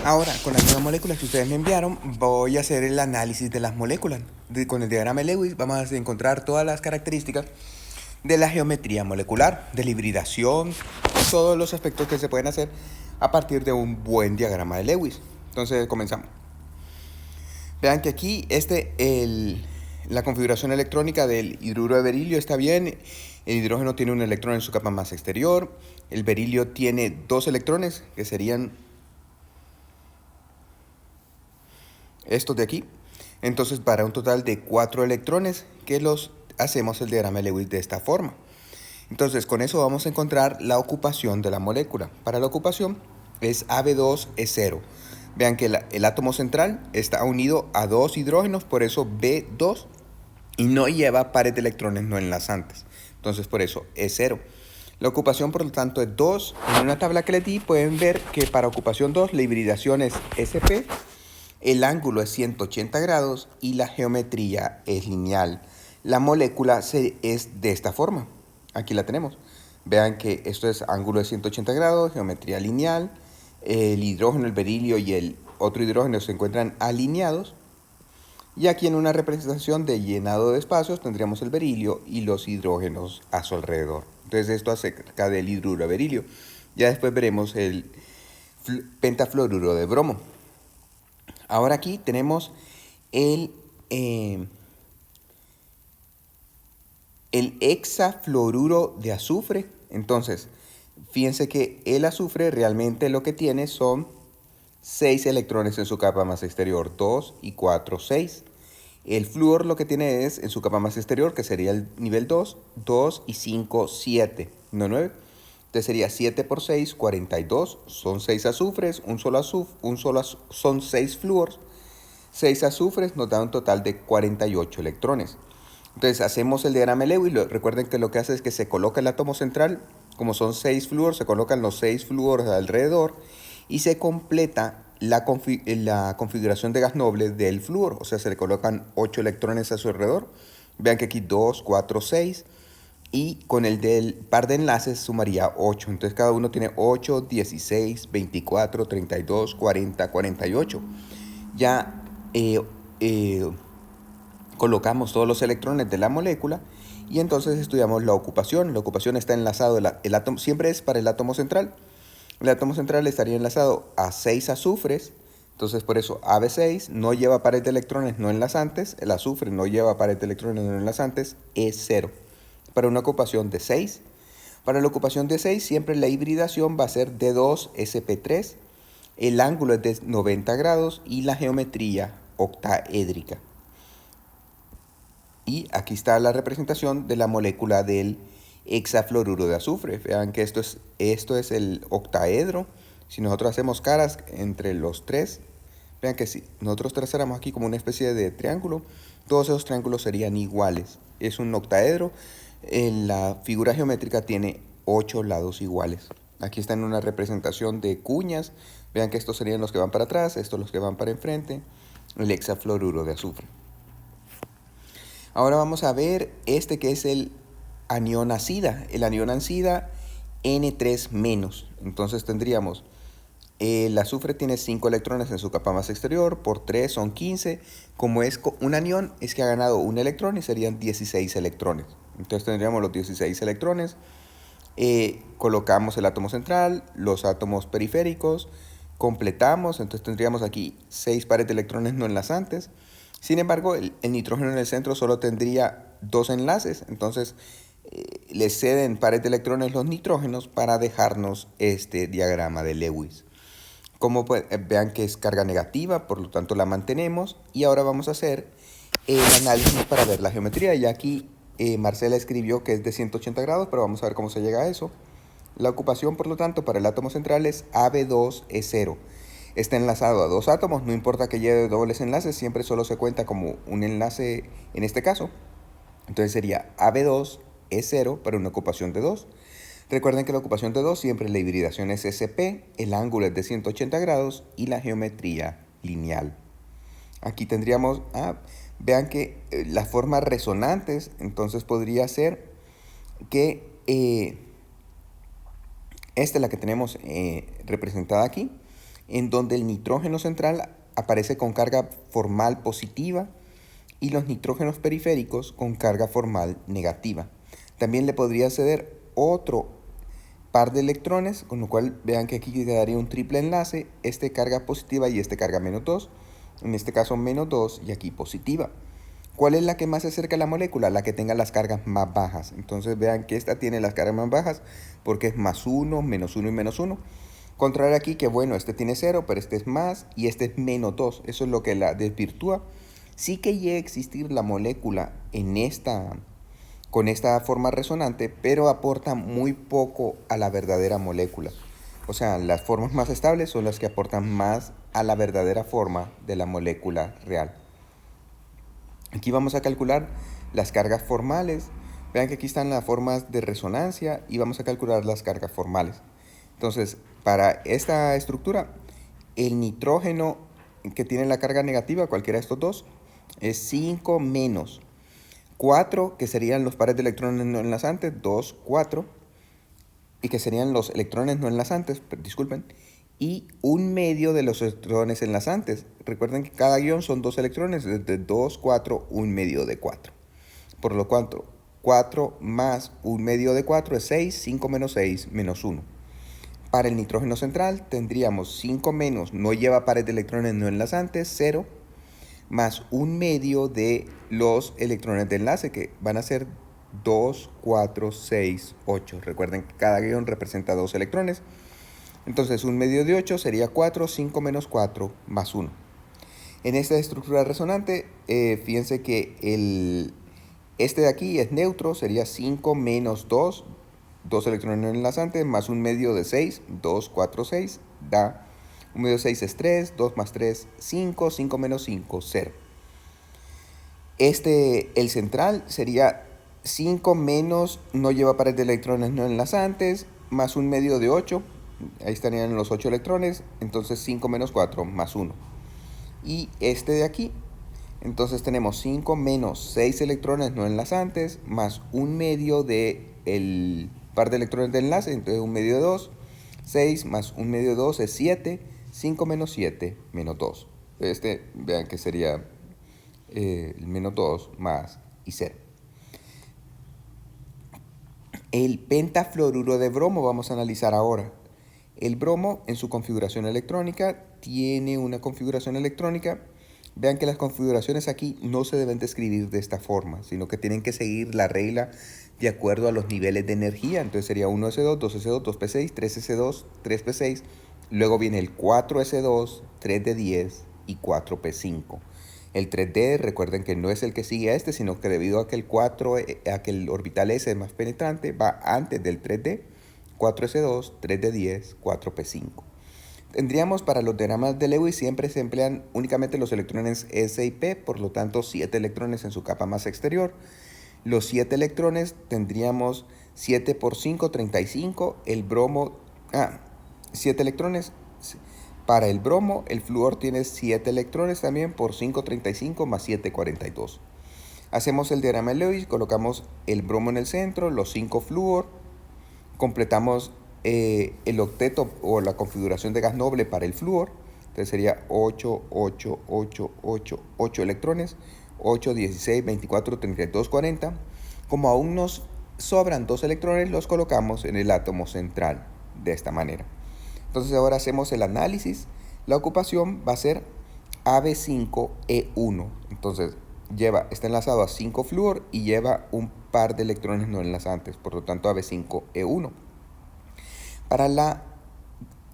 Ahora, con las nuevas moléculas que ustedes me enviaron, voy a hacer el análisis de las moléculas. Con el diagrama de Lewis vamos a encontrar todas las características de la geometría molecular, de la hibridación, todos los aspectos que se pueden hacer a partir de un buen diagrama de Lewis. Entonces, comenzamos. Vean que aquí la configuración electrónica del hidruro de berilio está bien. El hidrógeno tiene un electrón en su capa más exterior. El berilio tiene 2 electrones, que serían estos de aquí. Entonces, para un total de 4 electrones, que los hacemos el diagrama de Lewis de esta forma. Entonces, con eso vamos a encontrar la ocupación de la molécula. Para la ocupación es AB2E0. Vean que el átomo central está unido a 2 hidrógenos, por eso B2, y no lleva pares de electrones no enlazantes. Entonces, por eso es 0. La ocupación, por lo tanto, es 2. En una tabla que les di, pueden ver que para ocupación 2, la hibridación es SP, el ángulo es 180 grados y la geometría es lineal. La molécula es de esta forma. Aquí la tenemos. Vean que esto es ángulo de 180 grados, geometría lineal. El hidrógeno, el berilio y el otro hidrógeno se encuentran alineados. Y aquí en una representación de llenado de espacios tendríamos el berilio y los hidrógenos a su alrededor. Entonces esto acerca del hidruro de berilio. Ya después veremos el pentafluoruro de bromo. Ahora aquí tenemos el hexafluoruro de azufre. Entonces, fíjense que el azufre realmente lo que tiene son 6 electrones en su capa más exterior, 2 y 4, 6. El flúor lo que tiene es en su capa más exterior, que sería el nivel 2, 2 y 5, 7, no 9. Entonces sería 7 por 6, 42. Son 6 azufres, son 6 flúors. 6 azufres nos da un total de 48 electrones. Entonces hacemos el diagrama de Lewis. Recuerden que lo que hace es que se coloca el átomo central. Como son 6 flúors, se colocan los 6 flúors alrededor y se completa la configuración de gas noble del flúor. O sea, se le colocan 8 electrones a su alrededor. Vean que aquí 2, 4, 6. Y con el del par de enlaces sumaría 8. Entonces cada uno tiene 8, 16, 24, 32, 40, 48. Ya colocamos todos los electrones de la molécula y entonces estudiamos la ocupación. La ocupación está enlazado, el átomo siempre es para el átomo central. El átomo central estaría enlazado a 6 azufres, entonces por eso AB6 no lleva pares de electrones no enlazantes, el azufre no lleva pares de electrones no enlazantes, es 0. Para una ocupación de 6. Para la ocupación de 6 siempre la hibridación va a ser D2sp3, el ángulo es de 90 grados y la geometría octaédrica. Y aquí está la representación de la molécula del hexafluoruro de azufre. Vean que esto es el octaedro. Si nosotros hacemos caras entre los tres, vean que si nosotros trazáramos aquí como una especie de triángulo, todos esos triángulos serían iguales. Es un octaedro. La figura geométrica tiene 8 lados iguales. Aquí está en una representación de cuñas. Vean que estos serían los que van para atrás, estos los que van para enfrente. El hexafluoruro de azufre. Ahora vamos a ver este que es el anión acida. El anión acida N3-. Entonces tendríamos, el azufre tiene 5 electrones en su capa más exterior, por 3 son 15. Como es un anión, es que ha ganado un electrón y serían 16 electrones. Entonces tendríamos los 16 electrones. Colocamos el átomo central, los átomos periféricos, completamos, entonces tendríamos aquí 6 pares de electrones no enlazantes. Sin embargo, el nitrógeno en el centro solo tendría 2 enlaces, entonces le ceden pares de electrones los nitrógenos para dejarnos este diagrama de Lewis. Como vean que es carga negativa, por lo tanto la mantenemos. Y ahora vamos a hacer el análisis para ver la geometría. Ya aquí Marcela escribió que es de 180 grados, pero vamos a ver cómo se llega a eso. La ocupación, por lo tanto, para el átomo central es AB2E0. Está enlazado a 2 átomos, no importa que lleve dobles enlaces, siempre solo se cuenta como un enlace en este caso. Entonces sería AB2E0 para una ocupación de 2. Recuerden que la ocupación de 2 siempre la hibridación es SP, el ángulo es de 180 grados y la geometría lineal. Aquí tendríamos, vean que las formas resonantes, entonces podría ser que esta es la que tenemos representada aquí. en donde el nitrógeno central aparece con carga formal positiva y los nitrógenos periféricos con carga formal negativa. También le podría ceder otro par de electrones, con lo cual vean que aquí quedaría un triple enlace, este carga positiva y este carga menos 2, en este caso menos 2 y aquí positiva. ¿Cuál es la que más se acerca a la molécula? La que tenga las cargas más bajas. Entonces vean que esta tiene las cargas más bajas porque es más 1, menos 1 y menos 1. Contrario aquí que bueno, este tiene 0, pero este es más y este es menos 2. Eso es lo que la desvirtúa. Sí que llega a existir la molécula con esta forma resonante, pero aporta muy poco a la verdadera molécula. O sea, las formas más estables son las que aportan más a la verdadera forma de la molécula real. Aquí vamos a calcular las cargas formales. Vean que aquí están las formas de resonancia y vamos a calcular las cargas formales. Entonces, para esta estructura, el nitrógeno que tiene la carga negativa, cualquiera de estos dos, es 5 menos 4, que serían los pares de electrones no enlazantes, 2, 4, y que serían los electrones no enlazantes, disculpen, y un medio de los electrones enlazantes. Recuerden que cada ion son 2 electrones, desde 2, 4, un medio de 4. Por lo cual, 4 más un medio de 4 es 6, 5 menos 6, menos 1. Para el nitrógeno central tendríamos 5 menos, no lleva pares de electrones no enlazantes, 0, más un medio de los electrones de enlace, que van a ser 2, 4, 6, 8. Recuerden que cada ion representa 2 electrones. Entonces un medio de 8 sería 4, 5 menos 4 más 1. En esta estructura resonante, fíjense que este de aquí es neutro, sería 5 menos 2, 2 electrones no enlazantes, más un medio de 6, 2, 4, 6, da un medio de 6 es 3, 2 más 3, 5, 5 menos 5, 0. El central sería 5 menos, no lleva pares de electrones no enlazantes, más un medio de 8, ahí estarían los 8 electrones, entonces 5 menos 4 más 1. Y este de aquí, entonces tenemos 5 menos 6 electrones no enlazantes, más un medio de el par de electrones de enlace, entonces un medio de 2, 6 más un medio de 2 es 7, 5 menos 7 menos 2. Vean que sería el menos 2 más y 0. El pentafluoruro de bromo vamos a analizar ahora. El bromo en su configuración electrónica tiene una configuración electrónica. Vean que las configuraciones aquí no se deben describir de esta forma, sino que tienen que seguir la regla de acuerdo a los niveles de energía. Entonces sería 1s2, 2s2, 2p6, 3s2, 3p6. Luego viene el 4s2, 3d10 y 4p5. El 3D, recuerden que no es el que sigue a este, sino que debido a que el orbital S es más penetrante, va antes del 3D, 4s2, 3d10, 4p5. Tendríamos para los diagramas de Lewis siempre se emplean únicamente los electrones S y P, por lo tanto 7 electrones en su capa más exterior. Los 7 electrones tendríamos 7 por 5, 35. El bromo, 7 electrones. Para el bromo, el flúor tiene 7 electrones también por 5, 35 más 7, 42. Hacemos el diagrama de Lewis, colocamos el bromo en el centro, los 5 flúor, completamos el octeto o la configuración de gas noble para el flúor. Entonces sería 8, 8, 8, 8, 8 electrones, 8, 16, 24, 32, 40. Como aún nos sobran 2 electrones, los colocamos en el átomo central de esta manera. Entonces ahora hacemos el análisis. La ocupación va a ser AB5E1. Entonces está enlazado a 5 flúor y lleva un par de electrones no enlazantes, por lo tanto AB5E1.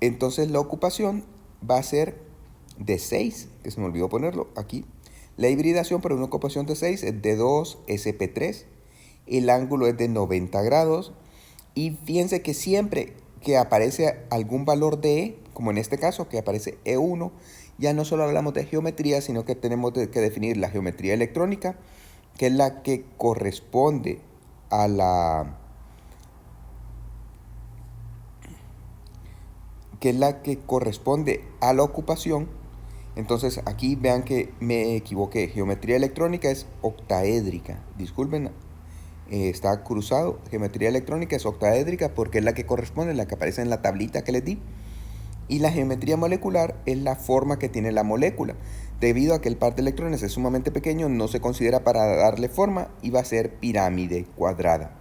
Entonces la ocupación va a ser de 6, que se me olvidó ponerlo aquí. La hibridación para una ocupación de 6 es de 2sp3. El ángulo es de 90 grados. Y fíjense que siempre que aparece algún valor de E, como en este caso que aparece E1, ya no solo hablamos de geometría, sino que tenemos que definir la geometría electrónica, que es la que corresponde a la ocupación. Entonces aquí vean que me equivoqué. Geometría electrónica es octaédrica. Disculpen, está cruzado. Geometría electrónica es octaédrica porque es la que corresponde, la que aparece en la tablita que les di. Y la geometría molecular es la forma que tiene la molécula. Debido a que el par de electrones es sumamente pequeño, no se considera para darle forma y va a ser pirámide cuadrada.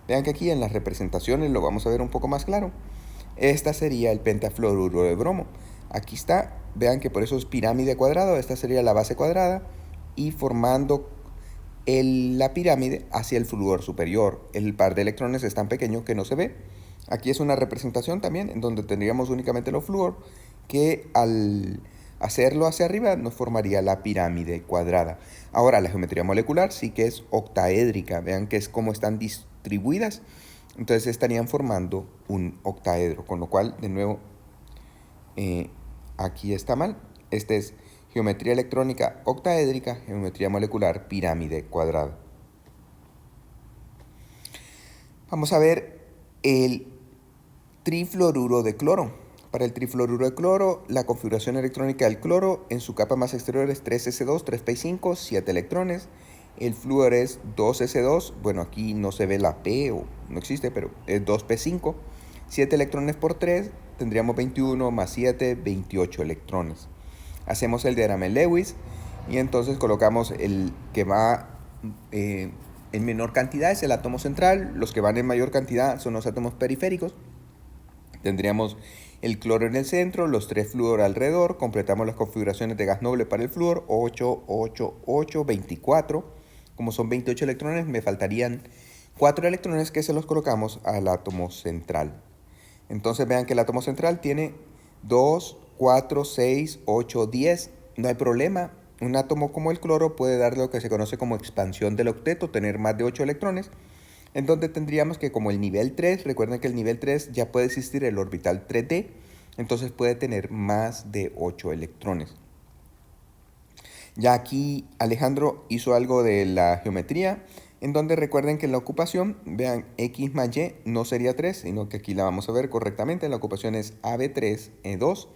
Vean que aquí en las representaciones lo vamos a ver un poco más claro. Esta sería el pentafluoruro de bromo. Aquí está, vean que por eso es pirámide cuadrada, esta sería la base cuadrada y formando la pirámide hacia el flúor superior. El par de electrones es tan pequeño que no se ve. Aquí es una representación también en donde tendríamos únicamente los flúor que al hacerlo hacia arriba nos formaría la pirámide cuadrada. Ahora la geometría molecular sí que es octaédrica. Vean que es como están distribuidas. Entonces estarían formando un octaedro, con lo cual de nuevo aquí está mal. Este es geometría electrónica octaédrica, geometría molecular pirámide cuadrada. Vamos a ver el trifluoruro de cloro. Para el trifluoruro de cloro, la configuración electrónica del cloro en su capa más exterior es 3s2, 3p5, 7 electrones. El flúor es 2s2, bueno aquí no se ve la p o no existe, pero es 2p5. 7 electrones por 3, tendríamos 21 más 7, 28 electrones. Hacemos el diagrama de Lewis y entonces colocamos el que va en menor cantidad es el átomo central, los que van en mayor cantidad son los átomos periféricos. Tendríamos el cloro en el centro, los 3 flúor alrededor, completamos las configuraciones de gas noble para el flúor, 8, 8, 8, 24. Como son 28 electrones, me faltarían 4 electrones que se los colocamos al átomo central. Entonces vean que el átomo central tiene 2, 4, 6, 8, 10. No hay problema. Un átomo como el cloro puede dar lo que se conoce como expansión del octeto, tener más de 8 electrones. En donde tendríamos que como el nivel 3, recuerden que el nivel 3 ya puede existir el orbital 3D, entonces puede tener más de 8 electrones. Ya aquí Alejandro hizo algo de la geometría, en donde recuerden que en la ocupación, vean, X más Y no sería 3, sino que aquí la vamos a ver correctamente. La ocupación es AB3E2.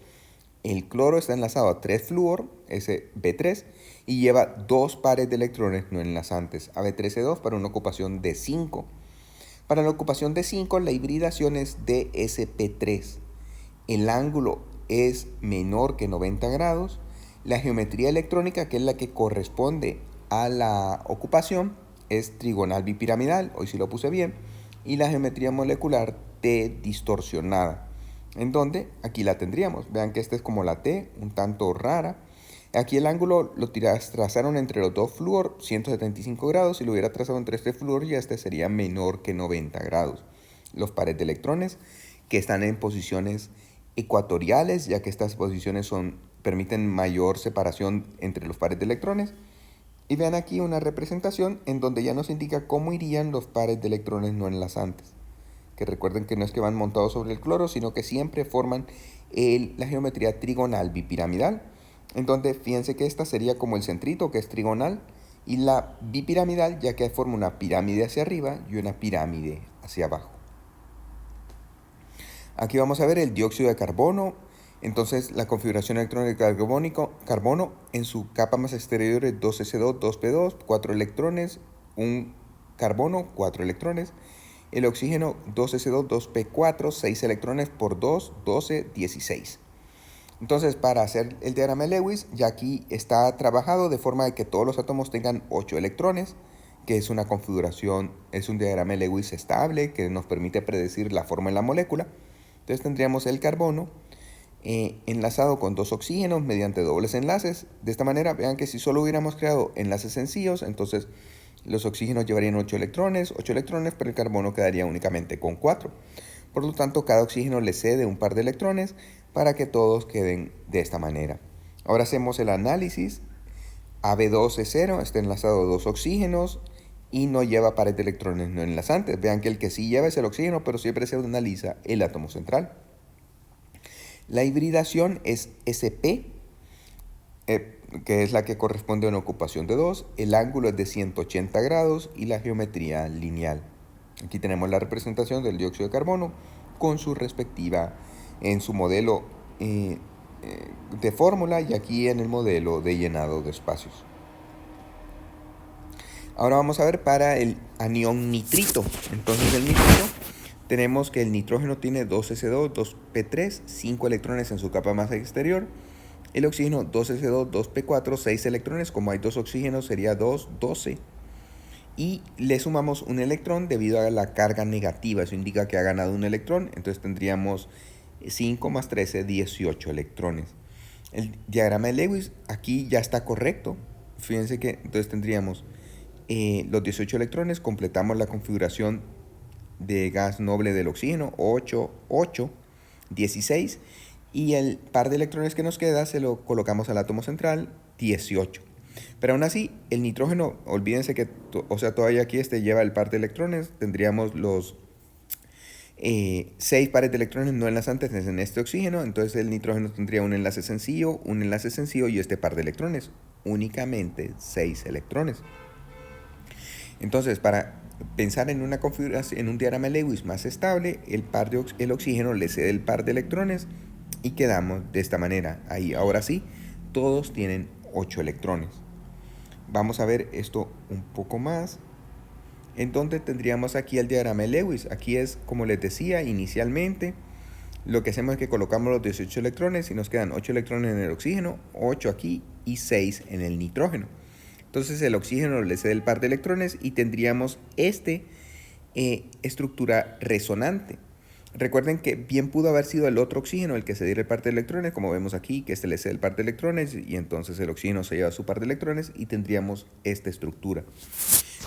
El cloro está enlazado a 3 flúor, ese B3, y lleva 2 pares de electrones no enlazantes, AB3E2 para una ocupación de 5. Para la ocupación de 5, la hibridación es DSP3. El ángulo es menor que 90 grados. La geometría electrónica, que es la que corresponde a la ocupación, es trigonal bipiramidal, hoy sí lo puse bien, y la geometría molecular T distorsionada, en donde aquí la tendríamos. Vean que esta es como la T, un tanto rara. Aquí el ángulo lo trazaron entre los dos flúor, 175 grados. Si lo hubiera trazado entre este flúor, ya este sería menor que 90 grados. Los pares de electrones que están en posiciones ecuatoriales, ya que estas posiciones permiten mayor separación entre los pares de electrones. Y vean aquí una representación en donde ya nos indica cómo irían los pares de electrones no enlazantes. Que recuerden que no es que van montados sobre el cloro, sino que siempre forman la geometría trigonal bipiramidal. En donde fíjense que esta sería como el centrito, que es trigonal, y la bipiramidal, ya que forma una pirámide hacia arriba y una pirámide hacia abajo. Aquí vamos a ver el dióxido de carbono. Entonces la configuración electrónica del carbono en su capa más exterior es 2s2, 2p2, 4 electrones, un carbono, 4 electrones. El oxígeno 2s2, 2p4, 6 electrones por 2, 12, 16. Entonces para hacer el diagrama de Lewis, ya aquí está trabajado de forma de que todos los átomos tengan 8 electrones, que es una configuración, es un diagrama de Lewis estable que nos permite predecir la forma de la molécula. Entonces tendríamos el carbono enlazado con 2 oxígenos mediante dobles enlaces. De esta manera, vean que si solo hubiéramos creado enlaces sencillos, entonces los oxígenos llevarían 8 electrones, pero el carbono quedaría únicamente con 4. Por lo tanto, cada oxígeno le cede un par de electrones para que todos queden de esta manera. Ahora hacemos el análisis. AB2 es 0, está enlazado a 2 oxígenos y no lleva pares de electrones no enlazantes. Vean que el que sí lleva es el oxígeno, pero siempre se analiza el átomo central. La hibridación es SP, que es la que corresponde a una ocupación de 2. El ángulo es de 180 grados y la geometría lineal. Aquí tenemos la representación del dióxido de carbono con su respectiva, en su modelo de fórmula y aquí en el modelo de llenado de espacios. Ahora vamos a ver para el anión nitrito. Entonces el nitrito tenemos que el nitrógeno tiene 2s2, 2p3, 5 electrones en su capa más exterior. El oxígeno 2s2, 2p4, 6 electrones. Como hay dos oxígenos sería 2, 12. Y le sumamos un electrón debido a la carga negativa. Eso indica que ha ganado un electrón. Entonces tendríamos 5 más 13, 18 electrones. El diagrama de Lewis aquí ya está correcto. Fíjense que entonces tendríamos los 18 electrones. Completamos la configuración de gas noble del oxígeno, 8, 8, 16. Y el par de electrones que nos queda se lo colocamos al átomo central, 18. Pero aún así, el nitrógeno, olvídense que, todavía aquí lleva el par de electrones. Tendríamos los 6 pares de electrones no enlazantes en este oxígeno. Entonces el nitrógeno tendría un enlace sencillo y este par de electrones. Únicamente 6 electrones. Entonces, para pensar en una configuración, en un diagrama de Lewis más estable, el oxígeno le cede el par de electrones y quedamos de esta manera. Ahí, ahora sí, todos tienen 8 electrones. Vamos a ver esto un poco más. Entonces tendríamos aquí el diagrama de Lewis. Aquí es, como les decía inicialmente, lo que hacemos es que colocamos los 18 electrones y nos quedan 8 electrones en el oxígeno, 8 aquí y 6 en el nitrógeno. Entonces el oxígeno le cede el par de electrones y tendríamos estructura resonante. Recuerden que bien pudo haber sido el otro oxígeno el que se diera el par de electrones, como vemos aquí, que le cede el par de electrones y entonces el oxígeno se lleva su par de electrones y tendríamos esta estructura.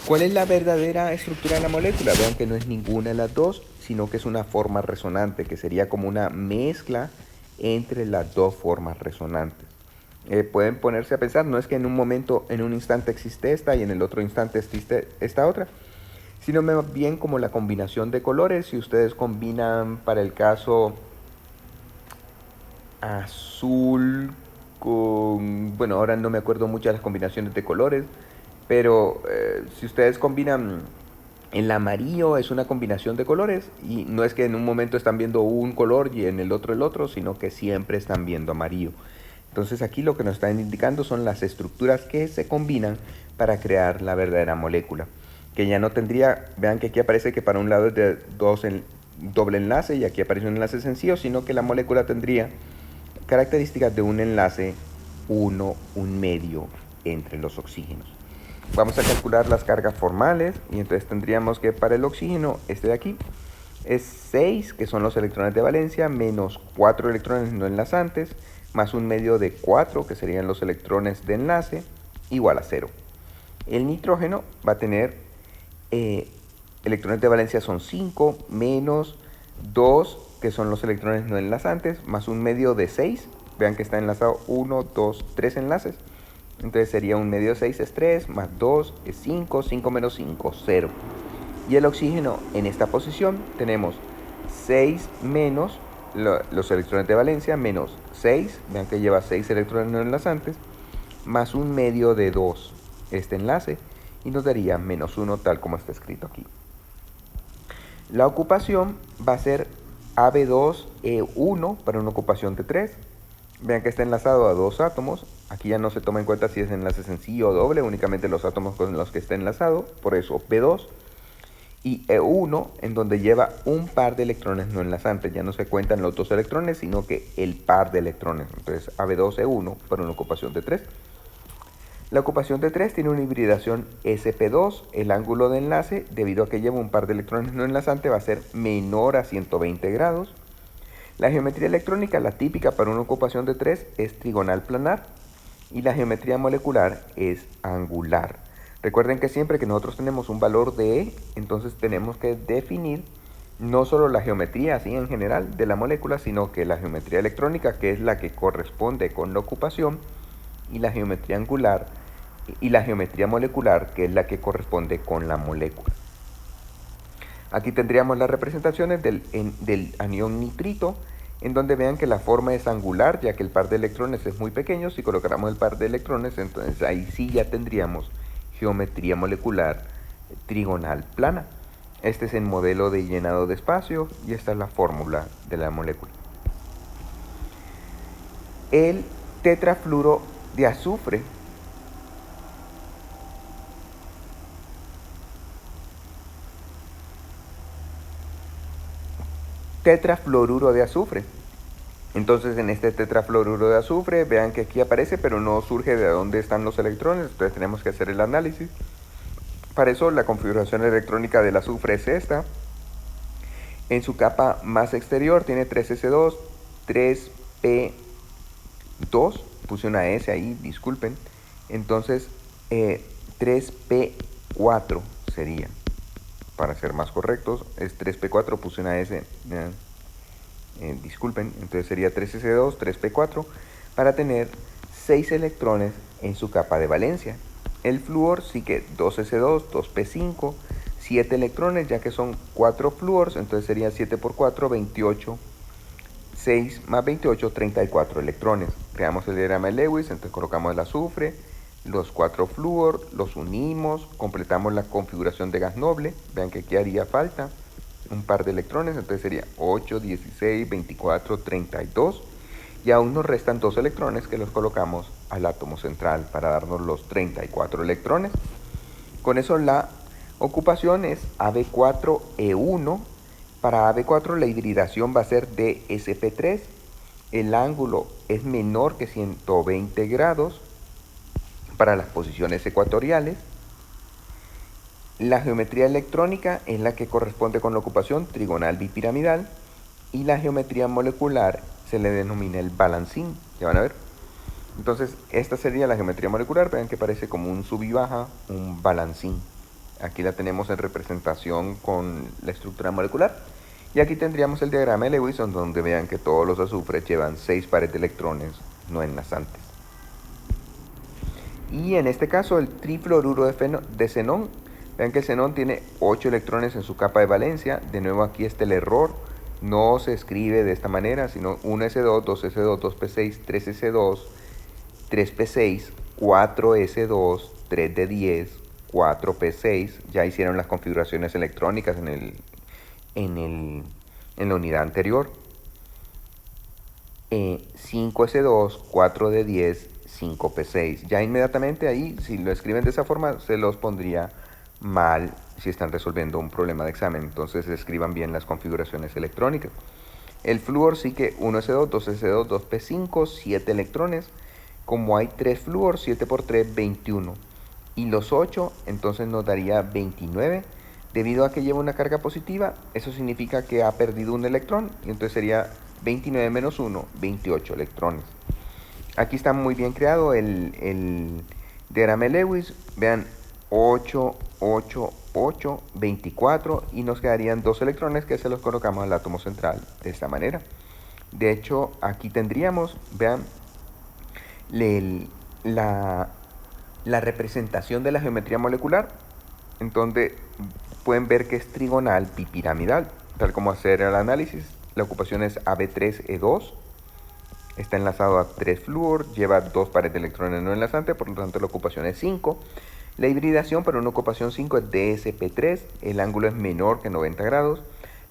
¿Cuál es la verdadera estructura de la molécula? Vean que no es ninguna de las dos, sino que es una forma resonante, que sería como una mezcla entre las dos formas resonantes. Pueden ponerse a pensar, no es que en un momento, en un instante existe esta y en el otro instante existe esta otra, sino más bien como la combinación de colores. Si ustedes combinan, para el caso, azul con, bueno, ahora no me acuerdo mucho de las combinaciones de colores, pero si ustedes combinan el amarillo, es una combinación de colores y no es que en un momento están viendo un color y en el otro, sino que siempre están viendo amarillo. Entonces aquí lo que nos están indicando son las estructuras que se combinan para crear la verdadera molécula, que ya no tendría, vean que aquí aparece que para un lado es de doble enlace y aquí aparece un enlace sencillo, sino que la molécula tendría características de un enlace 1 medio entre los oxígenos. Vamos a calcular las cargas formales y entonces tendríamos que para el oxígeno, este de aquí, es 6, que son los electrones de valencia, menos 4 electrones no enlazantes, más un medio de 4, que serían los electrones de enlace, igual a 0. El nitrógeno va a tener electrones de valencia son 5, menos 2, que son los electrones no enlazantes, más un medio de 6. Vean que está enlazado 1, 2, 3 enlaces. Entonces sería un medio de 6 es 3, más 2 es 5, 5 menos 5, 0. Y el oxígeno en esta posición tenemos 6 menos los electrones de valencia, menos 6, vean que lleva 6 electrones no enlazantes, más un medio de 2 este enlace, y nos daría menos 1 tal como está escrito aquí. La ocupación va a ser AB2E1 para una ocupación de 3. Vean que está enlazado a dos átomos. Aquí ya no se toma en cuenta si es enlace sencillo o doble, únicamente los átomos con los que está enlazado, por eso P2. Y E1, en donde lleva un par de electrones no enlazantes. Ya no se cuentan los dos electrones, sino que el par de electrones. Entonces AB2E1 para una ocupación de 3. La ocupación de 3 tiene una hibridación sp2. El ángulo de enlace, debido a que lleva un par de electrones no enlazantes, va a ser menor a 120 grados. La geometría electrónica, la típica para una ocupación de 3, es trigonal planar. Y la geometría molecular es angular. Recuerden que siempre que nosotros tenemos un valor de E, entonces tenemos que definir no solo la geometría así en general de la molécula, sino que la geometría electrónica, que es la que corresponde con la ocupación, y la geometría angular y la geometría molecular, que es la que corresponde con la molécula. Aquí tendríamos las representaciones del anión nitrito, en donde vean que la forma es angular, ya que el par de electrones es muy pequeño. Si colocáramos el par de electrones, entonces ahí sí ya tendríamos geometría molecular trigonal plana. Este es el modelo de llenado de espacio y esta es la fórmula de la molécula. El tetrafluoro de azufre tetrafluoruro de azufre. Entonces en este tetrafluoruro de azufre, vean que aquí aparece, pero no surge de dónde están los electrones, entonces tenemos que hacer el análisis. Para eso la configuración electrónica del azufre es esta. En su capa más exterior tiene 3s2, 3p2, puse una S ahí, disculpen. Entonces 3p4 sería, para ser más correctos, es 3p4, puse una S, disculpen, entonces sería 3s2, 3p4, para tener 6 electrones en su capa de valencia. El flúor sí que 2s2, 2p5, 7 electrones, ya que son 4 flúors, entonces sería 7 por 4, 28, 6 más 28, 34 electrones. Creamos el diagrama de Lewis, entonces colocamos el azufre, los 4 flúor, los unimos, completamos la configuración de gas noble, vean que aquí haría falta un par de electrones, entonces sería 8, 16, 24, 32, y aún nos restan 2 electrones que los colocamos al átomo central para darnos los 34 electrones. Con eso la ocupación es AB4E1. Para AB4 la hibridación va a ser DSP3. El ángulo es menor que 120 grados para las posiciones ecuatoriales. La geometría electrónica es la que corresponde con la ocupación trigonal bipiramidal, y la geometría molecular se le denomina el balancín, ya van a ver. Entonces esta sería la geometría molecular, vean que parece como un sub y baja, un balancín. Aquí la tenemos en representación con la estructura molecular. Y aquí tendríamos el diagrama de Lewis, donde vean que todos los azufres llevan 6 pares de electrones no enlazantes. Y en este caso el trifluoruro de xenón, vean que el xenón tiene 8 electrones en su capa de valencia. De nuevo aquí está el error, no se escribe de esta manera, sino 1s2, 2s2, 2p6, 3s2, 3p6, 4s2, 3d10, 4p6. Ya hicieron las configuraciones electrónicas en la unidad anterior. 5s2, 4d10, 5p6. Ya inmediatamente ahí, si lo escriben de esa forma, se los pondría mal si están resolviendo un problema de examen. Entonces escriban bien las configuraciones electrónicas. El flúor sí que 1s2, 2s2, 2p5, 7 electrones. Como hay 3 flúor, 7 por 3, 21. Y los 8, entonces nos daría 29. Debido a que lleva una carga positiva, eso significa que ha perdido un electrón. Y entonces sería 29 menos 1, 28 electrones. Aquí está muy bien creado el diagrama de Lewis. Vean, 8, 8, 8, 24, y nos quedarían 2 electrones que se los colocamos al átomo central de esta manera. De hecho, aquí tendríamos, vean, la representación de la geometría molecular, en donde pueden ver que es trigonal bipiramidal, tal como hacer el análisis. La ocupación es AB3E2, está enlazado a 3 flúor, lleva 2 pares de electrones no enlazantes, por lo tanto la ocupación es 5. La hibridación para una ocupación 5 es DSP3, el ángulo es menor que 90 grados.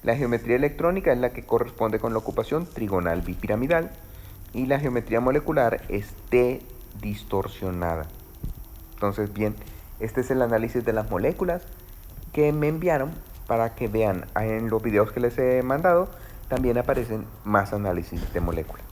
La geometría electrónica es la que corresponde con la ocupación trigonal bipiramidal, y la geometría molecular es T distorsionada. Entonces, bien, este es el análisis de las moléculas que me enviaron para que vean en los videos que les he mandado. También aparecen más análisis de moléculas.